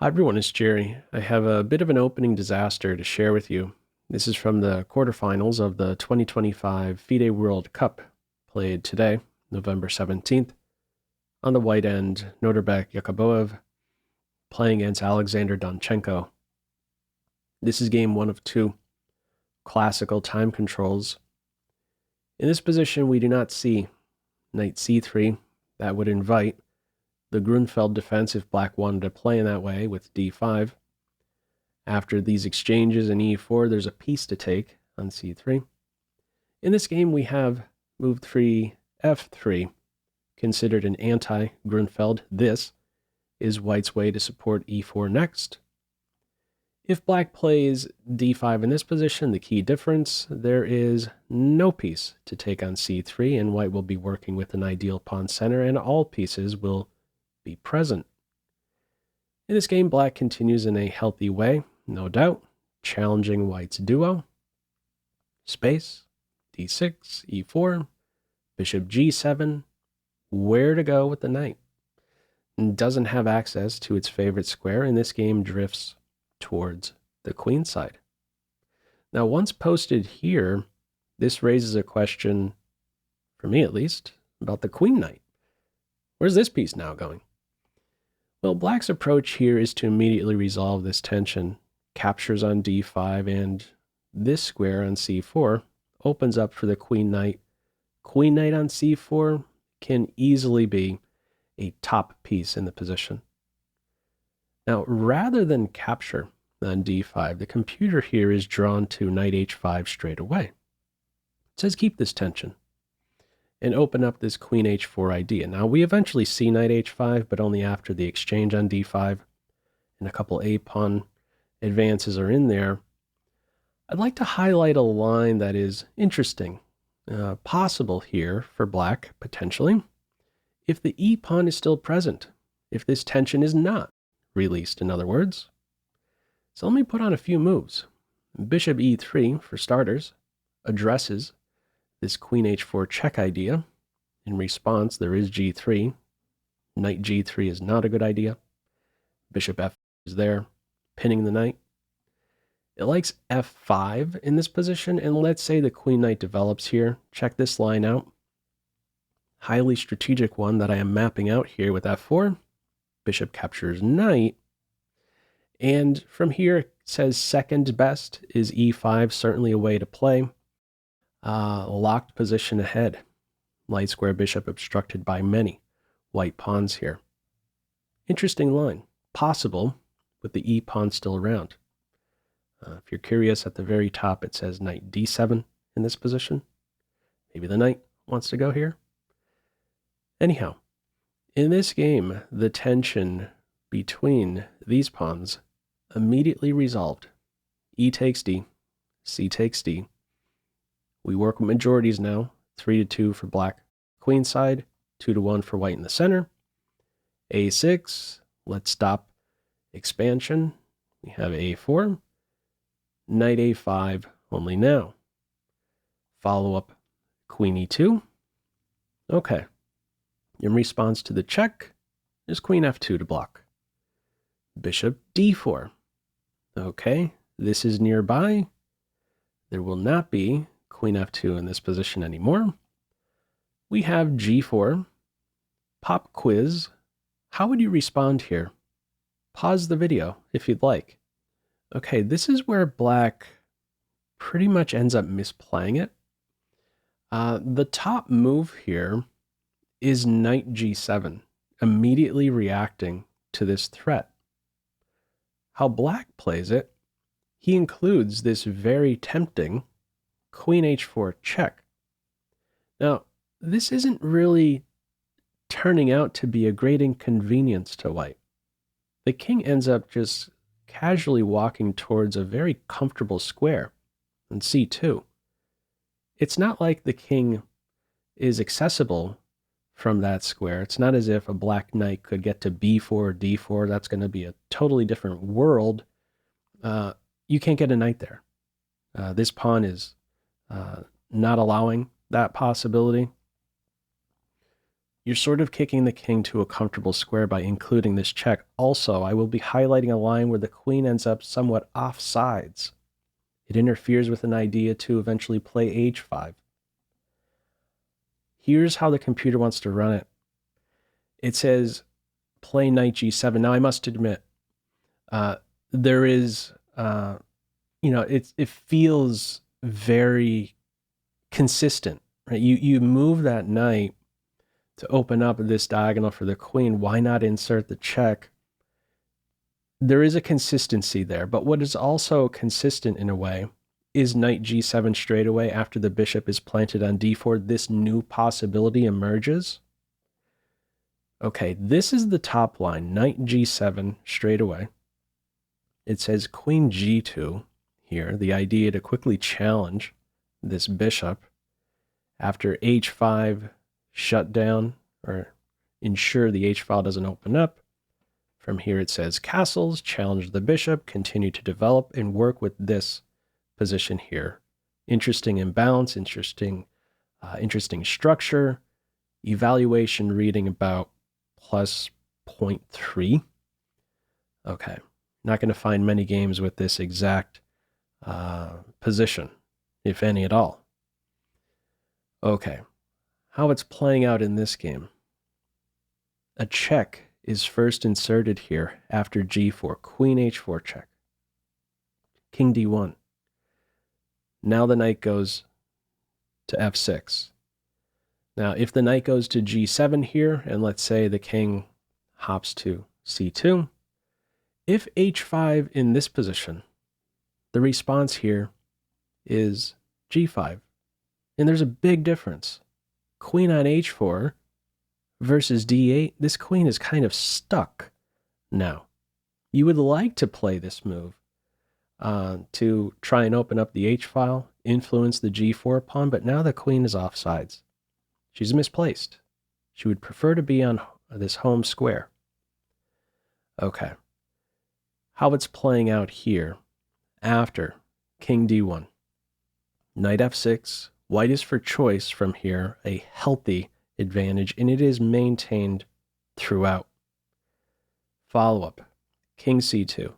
Hi everyone, it's Jerry. I have a bit of an opening disaster to share with you. This is from the quarterfinals of the 2025 FIDE World Cup, played today, November 17th. On the white end, Nodirbek Yakubboev playing against Alexander Donchenko. This is game 1 of 2, classical time controls. In this position, we do not see knight c3. That would invite the Grünfeld defense if black wanted to play in that way with d5. After these exchanges in e4, there's a piece to take on c3. In this game, we have move 3, f3, considered an anti-Grünfeld. This is white's way to support e4 next. If black plays d5 in this position, the key difference, there is no piece to take on c3, and white will be working with an ideal pawn center, and all pieces will be present. In this game, black continues in a healthy way, no doubt, challenging white's duo. Space, d6, e4, bishop g7, where to go with the knight. Doesn't have access to its favorite square, and this game drifts towards the queen side. Now, once posted here, this raises a question, for me at least, about the queen knight. Where's this piece now going? Well, black's approach here is to immediately resolve this tension. Captures on d5, and this square on c4 opens up for the queen knight. Queen knight on c4 can easily be a top piece in the position. Now, rather than capture on d5, the computer here is drawn to knight h5 straight away. It says keep this tension and open up this queen h4 idea. Now, we eventually see knight h5, but only after the exchange on d5, and a couple a-pawn advances are in there. I'd like to highlight a line that is interesting, possible here for black, potentially, if the e-pawn is still present, if this tension is not released, in other words. So let me put on a few moves. Bishop e3, for starters, addresses this queen h4 check idea. In response, there is g3. Knight g3 is not a good idea. Bishop f is there, pinning the knight. It likes f5 in this position, and let's say the queen knight develops here. Check this line out. Highly strategic one that I am mapping out here with f4. Bishop captures knight. And from here, it says second best is e5, certainly a way to play. Locked position ahead. Light square bishop obstructed by many white pawns here. Interesting line. Possible with the e-pawn still around. If you're curious, at the very top it says knight d7 in this position. Maybe the knight wants to go here. Anyhow, in this game, the tension between these pawns immediately resolved. E takes d, c takes d. We work with majorities now, 3-2 for black queen side, 2-1 for white in the center. a6, let's stop expansion. We have a4, knight a5 only now. Follow up queen e2. Okay. In response to the check, there's queen f2 to block. Bishop d4. Okay, this is nearby. There will not be queen f2 in this position anymore. We have g4. Pop quiz. How would you respond here? Pause the video if you'd like. Okay, this is where black pretty much ends up misplaying it. The top move here is knight g7, immediately reacting to this threat. How black plays it, he includes this very tempting queen h4 check. Now, this isn't really turning out to be a great inconvenience to white. The king ends up just casually walking towards a very comfortable square on c2. It's not like the king is accessible from that square. It's not as if a black knight could get to b4 or d4. That's going to be a totally different world. You can't get a knight there. This pawn is not allowing that possibility. you're sort of kicking the king to a comfortable square by including this check. Also, I will be highlighting a line where the queen ends up somewhat offsides. It interferes with an idea to eventually play h5. Here's how the computer wants to run it. It says play knight g7. Now, I must admit, there is, it feels very consistent, right? You move that knight to open up this diagonal for the queen. Why not insert the check? There is a consistency there, but what is also consistent in a way is knight g7 straight away after the bishop is planted on d4. This new possibility emerges. Okay, this is the top line, knight g7 straight away. It says queen g2 here, the idea to quickly challenge this bishop after h5 shut down or ensure the h file doesn't open up. From here it says castles, challenge the bishop, continue to develop and work with this position here. Interesting imbalance, interesting structure. Evaluation reading about plus 0.3. Okay, not going to find many games with this exact position, if any at all. Okay, how it's playing out in this game. A check is first inserted here after g4, queen h4 check, king d1. Now the knight goes to f6. Now, if the knight goes to g7 here, and let's say the king hops to c2, if h5 in this position, the response here is g5. And there's a big difference. Queen on h4 versus d8, this queen is kind of stuck now. You would like to play this move to try and open up the h-file, influence the g4 pawn, but now the queen is offsides. She's misplaced. She would prefer to be on this home square. Okay. How it's playing out here after king d1. Knight f6. White is for choice from here, a healthy advantage, and it is maintained throughout. Follow-up. King c2.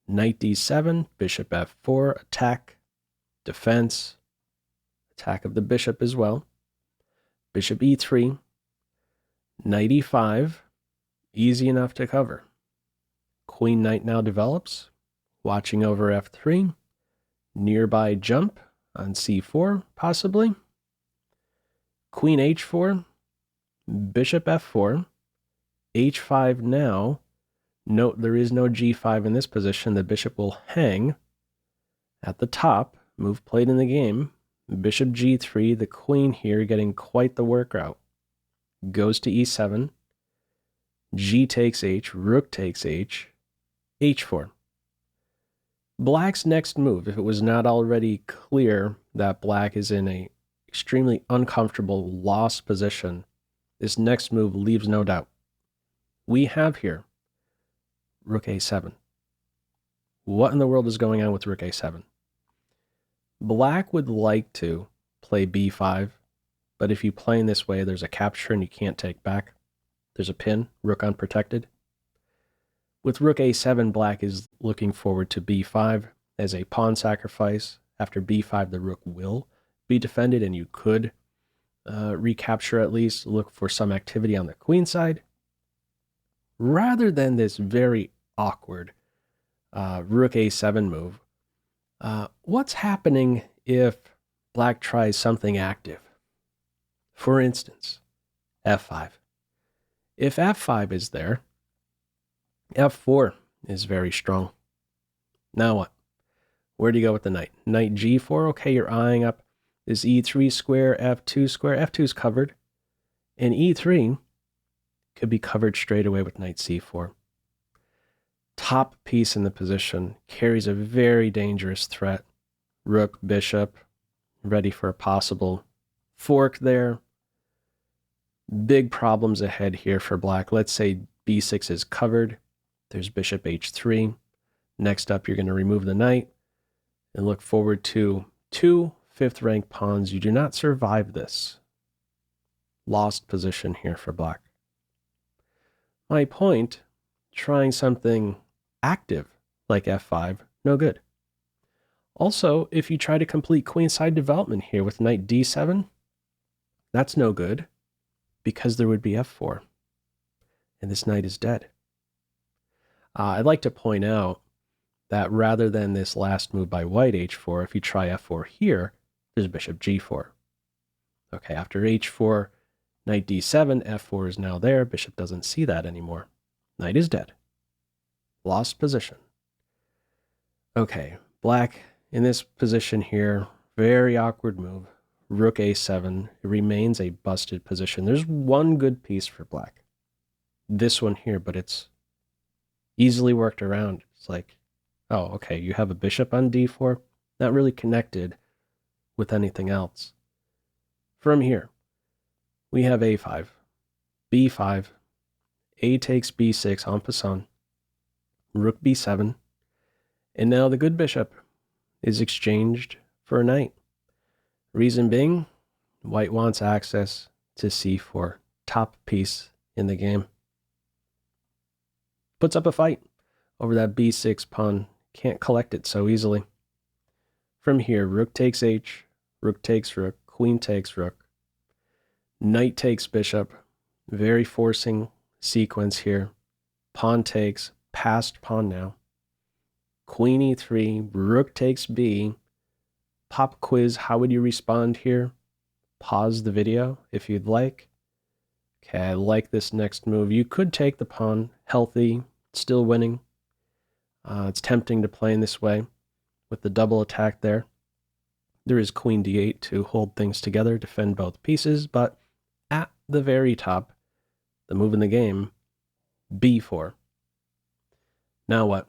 Knight d7, bishop f4, attack, defense, attack of the bishop as well. Bishop e3, knight e5, easy enough to cover. Queen knight now develops, watching over f3, nearby jump on c4, possibly. Queen h4, bishop f4, h5 now. Note there is no g5 in this position. The bishop will hang at the top, move played in the game. Bishop g3, the queen here getting quite the workout. Goes to e7, g takes h, rook takes h, h4. Black's next move, if it was not already clear that black is in a extremely uncomfortable lost position, this next move leaves no doubt. We have here rook a7. What in the world is going on with rook a7? Black would like to play b5, but if you play in this way, there's a capture and you can't take back. There's a pin, rook unprotected. With rook a7, black is looking forward to b5 as a pawn sacrifice. After b5, the rook will be defended, and you could recapture at least, look for some activity on the queen side. Rather than this very awkward rook a7 move, what's happening if black tries something active? For instance, f5. If f5 is there, f4 is very strong. Now what? Where do you go with the knight? Knight g4, okay, you're eyeing up this e3 square, f2 square. f2 is covered, and e3 could be covered straight away with knight c4. Top piece in the position carries a very dangerous threat. Rook, bishop, ready for a possible fork there. Big problems ahead here for black. Let's say b6 is covered. There's bishop h3. Next up, you're going to remove the knight and look forward to two fifth-rank pawns. You do not survive this. Lost position here for black. My point, trying something active like f5, no good. Also, if you try to complete queenside development here with knight d7, that's no good because there would be f4, and this knight is dead. I'd like to point out that rather than this last move by white h4, if you try f4 here, there's bishop g4. Okay, after h4, knight d7, f4 is now there. Bishop doesn't see that anymore. Knight is dead. Lost position. Okay, black in this position here, very awkward move. Rook a7, it remains a busted position. There's one good piece for black. This one here, but it's easily worked around. It's like, oh, okay, you have a bishop on d4, not really connected with anything else. From here, we have a5, b5, a takes b6 en passant, rook b7, and now the good bishop is exchanged for a knight. Reason being, white wants access to c4, top piece in the game. Puts up a fight over that b6 pawn. Can't collect it so easily. From here, rook takes h, rook takes rook, queen takes rook, knight takes bishop. Very forcing sequence here. Pawn takes, passed pawn now. Queen e3, rook takes b. Pop quiz, how would you respond here? Pause the video if you'd like. Okay, I like this next move. You could take the pawn, healthy, still winning. It's tempting to play in this way with the double attack there. There is queen d8 to hold things together, defend both pieces, but at the very top, the move in the game, b4. Now what?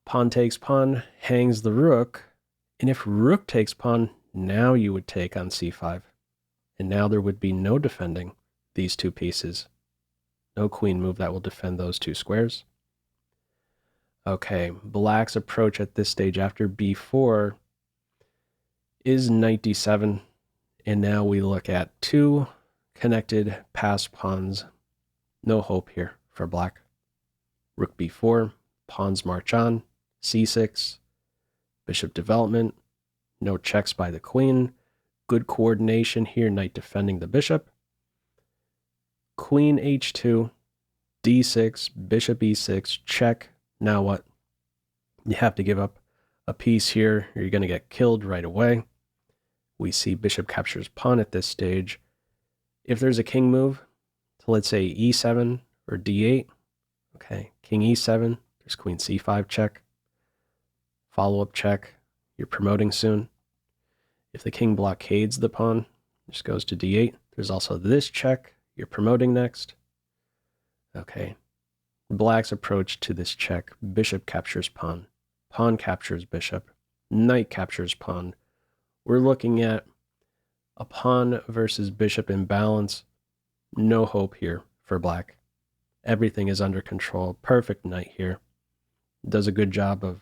Pawn takes pawn, hangs the rook, and if rook takes pawn, now you would take on c5. And now there would be no defending these two pieces. No queen move that will defend those two squares. Okay, black's approach at this stage after b4 is knight d7, and now we look at two connected passed pawns. No hope here for black. Rook b4, pawns march on, c6, bishop development, no checks by the queen, good coordination here, knight defending the bishop. Queen h2, d6, bishop e6, check. Now what? You have to give up a piece here, or you're going to get killed right away. We see bishop captures pawn at this stage. If there's a king move to, let's say, e7 or d8, okay, king e7, there's queen c5 check, follow-up check, you're promoting soon. If the king blockades the pawn, just goes to d8, there's also this check, you're promoting next. Okay, black's approach to this check, bishop captures pawn, pawn captures bishop, knight captures pawn. We're looking at a pawn versus bishop imbalance. No hope here for black. Everything is under control. Perfect knight here. Does a good job of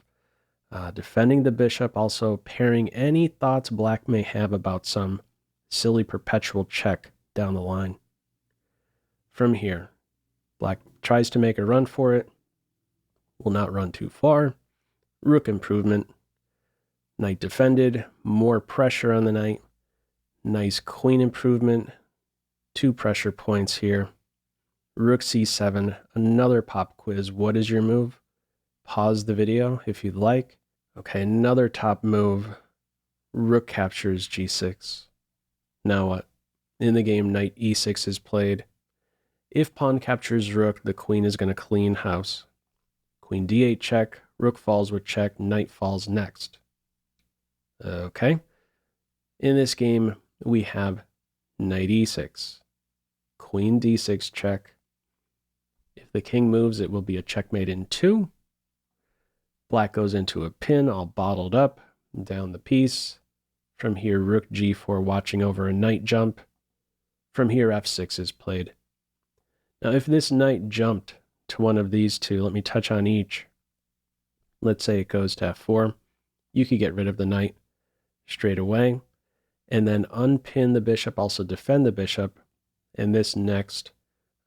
defending the bishop, also pairing any thoughts black may have about some silly perpetual check down the line. From here, black tries to make a run for it. Will not run too far. Rook improvement. Knight defended, more pressure on the knight. Nice queen improvement. 2 pressure points here. Rook c7, another pop quiz. What is your move? Pause the video if you'd like. Okay, another top move. Rook captures g6. Now what? In the game, knight e6 is played. If pawn captures rook, the queen is going to clean house. Queen d8 check, rook falls with check, knight falls next. Okay. In this game, we have knight e6, queen d6 check. If the king moves, it will be a checkmate in 2. Black goes into a pin, all bottled up, down the piece. From here, rook g4 watching over a knight jump. From here, f6 is played. Now, if this knight jumped to one of these two, let me touch on each. Let's say it goes to f4. You could get rid of the knight straight away, and then unpin the bishop, also defend the bishop. And this next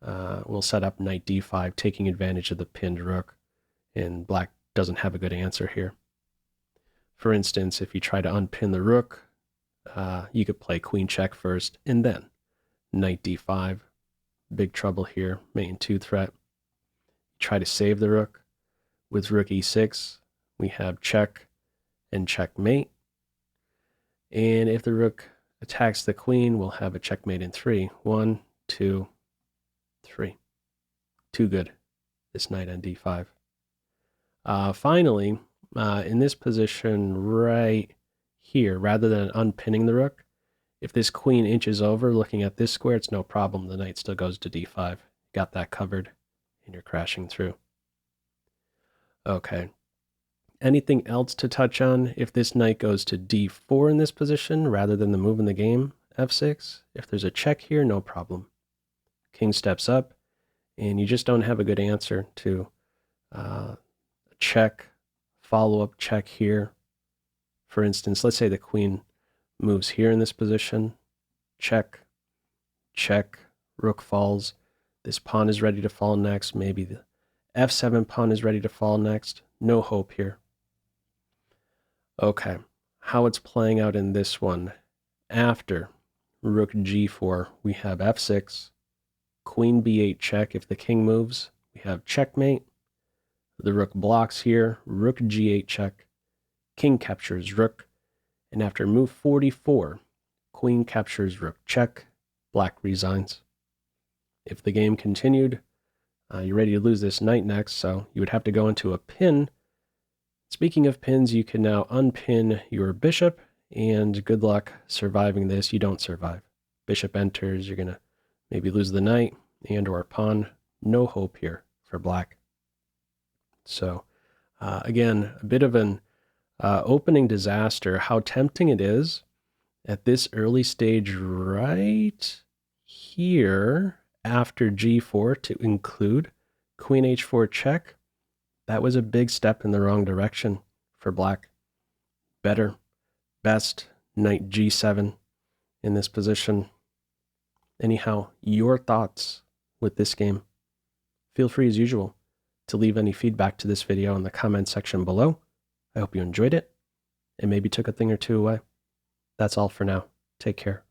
will set up knight d5, taking advantage of the pinned rook, and black doesn't have a good answer here. For instance, if you try to unpin the rook, you could play queen check first, and then knight d5. Big trouble here, mate and 2 threat. Try to save the rook. With rook e6, we have check and checkmate. And if the rook attacks the queen, we'll have a checkmate in 3. 1, 2, 3. Too good, this knight on d5. Finally, in this position right here, rather than unpinning the rook, if this queen inches over looking at this square, it's no problem. The knight still goes to d5. Got that covered, and you're crashing through. Okay. Anything else to touch on? If this knight goes to d4 in this position, rather than the move in the game, f6, if there's a check here, no problem. King steps up, and you just don't have a good answer to check, follow-up check here. For instance, let's say the queen moves here in this position, check, check, rook falls. This pawn is ready to fall next. Maybe the f7 pawn is ready to fall next. No hope here. Okay, how it's playing out in this one. After rook g4, we have f6, queen b8 check. If the king moves, we have checkmate. The rook blocks here, rook g8 check, king captures rook, and after move 44, queen captures rook check, black resigns. If the game continued, you're ready to lose this knight next, so you would have to go into a pin. Speaking of pins, you can now unpin your bishop, and good luck surviving this. You don't survive. Bishop enters, you're going to maybe lose the knight and or pawn. No hope here for black. So, again, a bit of an opening disaster. How tempting it is at this early stage right here after g4 to include queen h4 check. That was a big step in the wrong direction for black. Better, best, knight g7 in this position. Anyhow, your thoughts with this game. Feel free as usual to leave any feedback to this video in the comment section below. I hope you enjoyed it and maybe took a thing or two away. That's all for now. Take care.